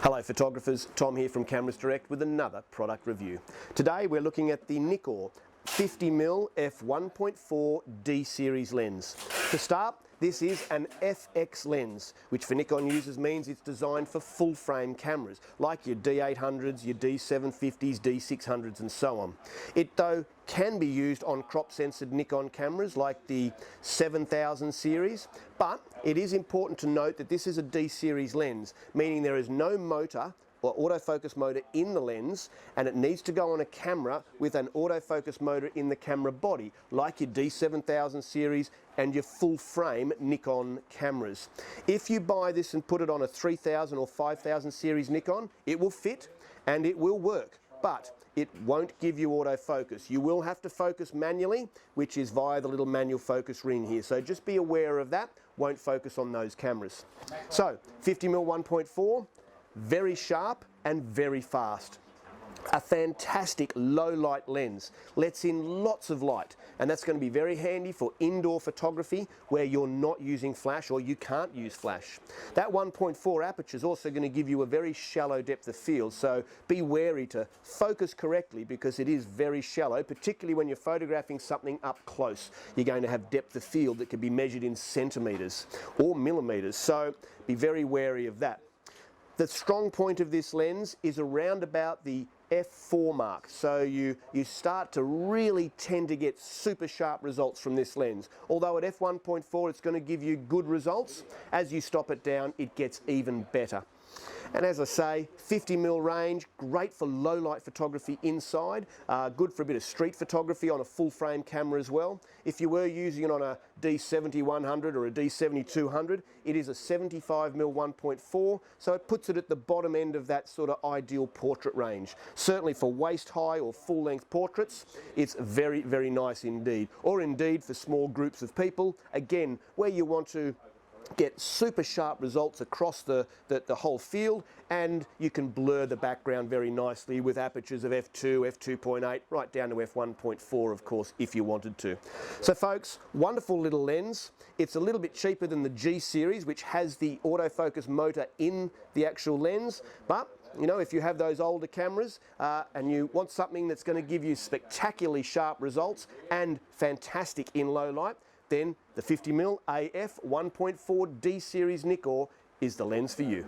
Hello photographers, Tom here from Cameras Direct with another product review. Today we're looking at the Nikon 50mm f1.4 D series lens. To start, this is an FX lens, which for Nikon users means it's designed for full frame cameras, like your D800s, your D750s, D600s and so on. It though can be used on crop censored Nikon cameras like the 7000 series, but it is important to note that this is a D series lens, meaning there is no motor or autofocus motor in the lens, and it needs to go on a camera with an autofocus motor in the camera body, like your D7000 series and your full frame Nikon cameras. If you buy this and put it on a 3000 or 5000 series Nikon, it will fit and it will work, but it won't give you autofocus. You will have to focus manually, which is via the little manual focus ring here. So just be aware of that, won't focus on those cameras. So 50mm 1.4, very sharp and very fast. A fantastic low light lens, lets in lots of light, and that's going to be very handy for indoor photography where you're not using flash or you can't use flash. That 1.4 aperture is also going to give you a very shallow depth of field, so be wary to focus correctly because it is very shallow, particularly when you're photographing something up close. You're going to have depth of field that can be measured in centimetres or millimetres, so be very wary of that. The strong point of this lens is around about the f4 mark, so you start to really tend to get super sharp results from this lens. Although at f1.4 it's going to give you good results, as you stop it down it gets even better. And as I say, 50mm range, great for low light photography inside, good for a bit of street photography on a full frame camera as well. If you were using it on a D70-100 or a D70-200, it is a 75mm 1.4, so it puts it at the bottom end of that sort of ideal portrait range. Certainly for waist high or full length portraits, it's very, very nice indeed. Or indeed for small groups of people, again, where you want to get super sharp results across the whole field, and you can blur the background very nicely with apertures of f2, f2.8, right down to f1.4 of course if you wanted to. So folks, wonderful little lens. It's a little bit cheaper than the G series, which has the autofocus motor in the actual lens, but you know, if you have those older cameras and you want something that's going to give you spectacularly sharp results and fantastic in low light, then the 50mm AF 1.4 D series Nikon is the lens for you.